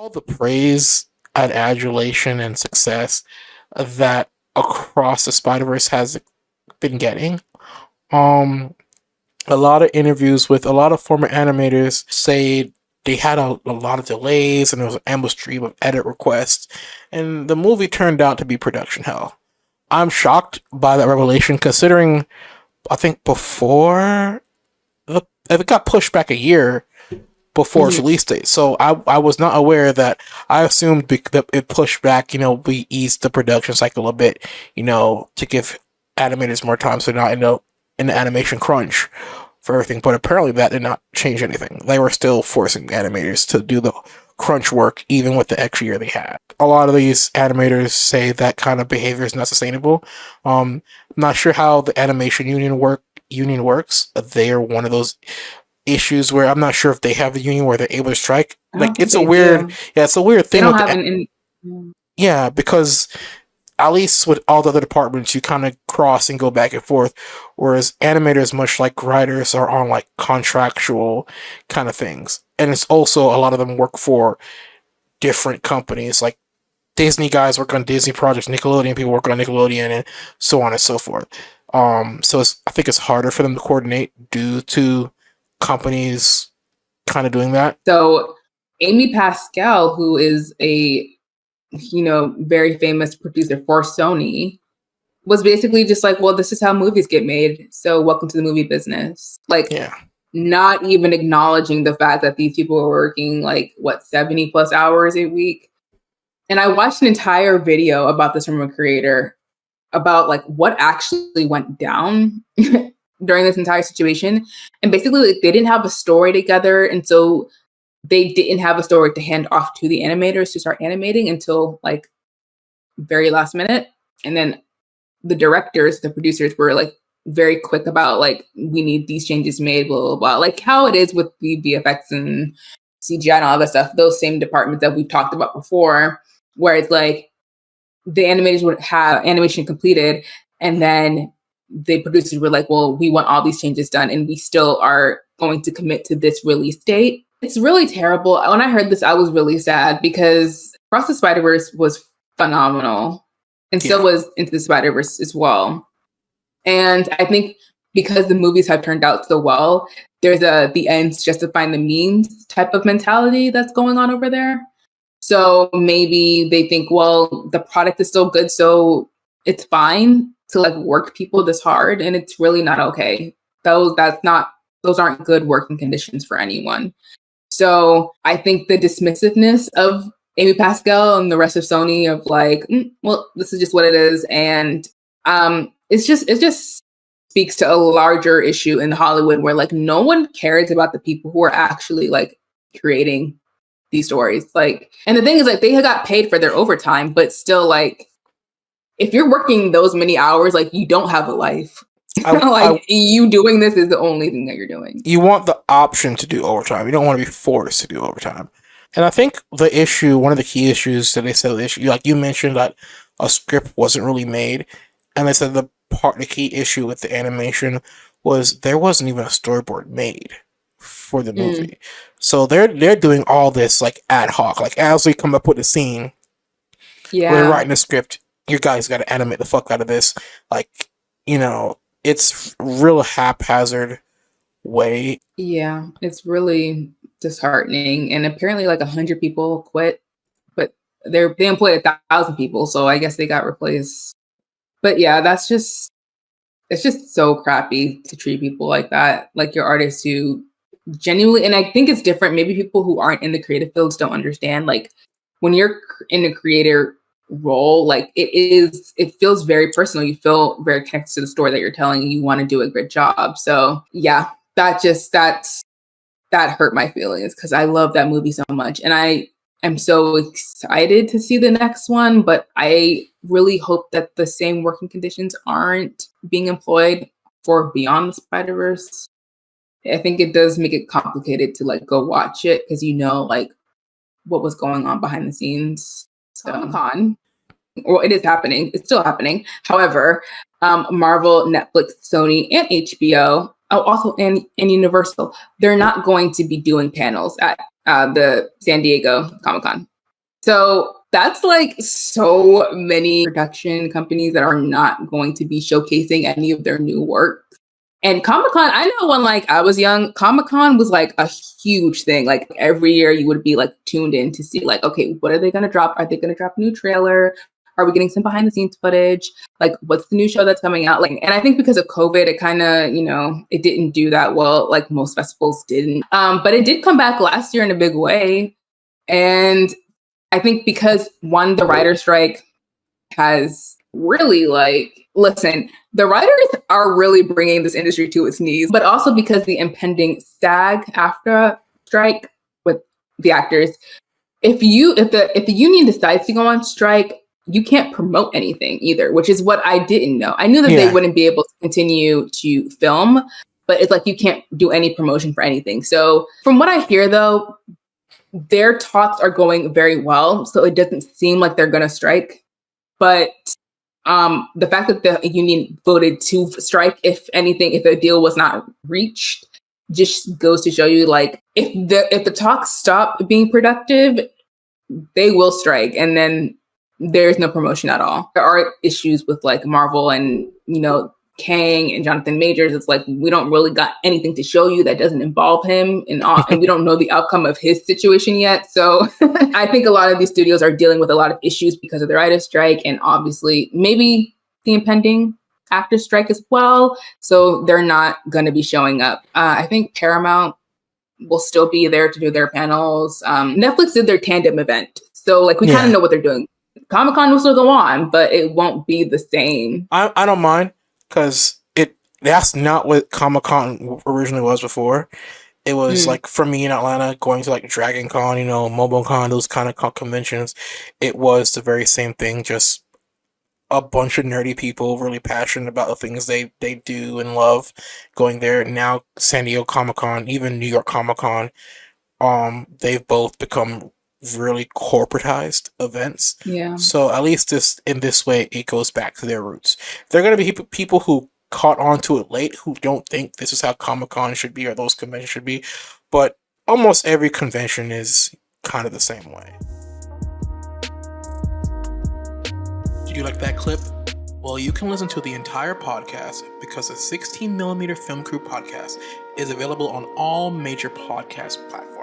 all the praise and adulation and success that Across the Spider-Verse has been getting. Um, a lot of interviews with a lot of former animators say they had a lot of delays and there was an endless stream of edit requests, and the movie turned out to be production hell. I'm shocked by that revelation, considering I think before it got pushed back a year before its Mhm. release date. So I was not aware that. I assumed that it pushed back. We eased the production cycle a bit. To give animators more time, so not in the animation crunch for everything. But apparently that did not change anything. They were still forcing animators to do the crunch work even with the extra year they had. A lot of these animators say that kind of behavior is not sustainable. I'm not sure how the animation union works. They are one of those issues where I'm not sure if they have the union where they're able to strike. I Like don't think it's a they weird, do. yeah, it's a weird They thing don't with have the an in. yeah, because at least with all the other departments, you kind of cross and go back and forth, whereas animators, much like writers, are on like contractual kind of things, and it's also a lot of them work for different companies. Like Disney guys work on Disney projects, Nickelodeon people work on Nickelodeon, and so on and so forth. So I think it's harder for them to coordinate due to companies kind of doing that. So Amy Pascal, who is a very famous producer for Sony, was basically just like, well, this is how movies get made. So welcome to the movie business. Like, Yeah. not even acknowledging the fact that these people were working like 70 plus hours a week. And I watched an entire video about this from a creator about like what actually went down during this entire situation. And basically, like, they didn't have a story together. And so they didn't have a story to hand off to the animators to start animating until like very last minute. And then the directors, the producers were like very quick about like, we need these changes made, blah, blah, blah. Like how it is with the VFX and CGI and all that stuff, those same departments that we've talked about before, where it's like the animators would have animation completed and then the producers were like, well, we want all these changes done and we still are going to commit to this release date. It's really terrible. When I heard this, I was really sad because Across the Spider-Verse was phenomenal. And so Yeah. was Into the Spider-Verse as well. And I think because the movies have turned out so well, there's the ends justifying the means type of mentality that's going on over there. So maybe they think, well, the product is still good, so it's fine to like work people this hard, and it's really not okay. Those aren't good working conditions for anyone. So I think the dismissiveness of Amy Pascal and the rest of Sony of like, well, this is just what it is, and it just speaks to a larger issue in Hollywood where like no one cares about the people who are actually like creating these stories. Like, and the thing is like they got paid for their overtime, but still like if you're working those many hours, like you don't have a life. I Like you doing this is the only thing that you're doing. You want the option to do overtime. You don't want to be forced to do overtime. And I think one of the key issues that they said, like you mentioned, that a script wasn't really made, and they said the key issue with the animation was there wasn't even a storyboard made for the Mm, movie. So they're doing all this like ad hoc, like as we come up with a scene, we're yeah. writing a script. You guys got to animate the fuck out of this, like it's real haphazard way. Yeah, it's really disheartening. And apparently, like 100 people quit, but they employed 1,000 people, so I guess they got replaced. But yeah, it's just so crappy to treat people like that, like your artists who genuinely. And I think it's different. Maybe people who aren't in the creative fields don't understand. Like when you're in a creator role, like it feels very personal. You feel very connected to the story that you're telling, and you want to do a good job. So yeah, that hurt my feelings because I love that movie so much. And I am so excited to see the next one, but I really hope that the same working conditions aren't being employed for Beyond the Spider-Verse. I think it does make it complicated to like go watch it because like what was going on behind the scenes. So Comic-Con, well, it is happening. It's still happening. However, Marvel, Netflix, Sony, and HBO, oh, also and Universal, they're not going to be doing panels at the San Diego Comic Con. So that's like so many production companies that are not going to be showcasing any of their new work. And Comic Con, I know when like I was young, Comic Con was like a huge thing. Like every year you would be like tuned in to see like, okay, what are they gonna drop? Are they gonna drop a new trailer? Are we getting some behind the scenes footage? Like what's the new show that's coming out? Like, and I think because of COVID, it kind of, it didn't do that well, like most festivals didn't. But it did come back last year in a big way. And I think because one, the writer strike has really listen, the writers are really bringing this industry to its knees, but also because the impending SAG-AFTRA strike with the actors, if the union decides to go on strike, you can't promote anything either, which is what I didn't know. I knew that they wouldn't be able to continue to film, but it's like you can't do any promotion for anything. So from what I hear though, their talks are going very well, so it doesn't seem like they're going to strike. But the fact that the union voted to strike, if anything, if a deal was not reached, just goes to show you, like, if the talks stop being productive, they will strike, and then there's no promotion at all. There are issues with like Marvel and Kang and Jonathan Majors. It's like we don't really got anything to show you that doesn't involve him, and we don't know the outcome of his situation yet. So I think a lot of these studios are dealing with a lot of issues because of the writer's strike, and obviously maybe the impending actor strike as well. So they're not going to be showing up. I think Paramount will still be there to do their panels. Netflix did their tandem event, so like we kind of know what they're doing. Comic-Con will still go on, but it won't be the same. I don't mind. Because that's not what Comic-Con originally was before. It was like, for me in Atlanta, going to like Dragon Con, MomoCon, those kind of conventions, it was the very same thing, just a bunch of nerdy people really passionate about the things they do and love going there. Now San Diego Comic-Con, even New York Comic-Con, they've both become really corporatized events. Yeah. So at least in this way, it goes back to their roots. There are going to be people who caught on to it late who don't think this is how Comic-Con should be or those conventions should be, but almost every convention is kind of the same way. Did you like that clip? Well, you can listen to the entire podcast because the 16mm Film Crew podcast is available on all major podcast platforms.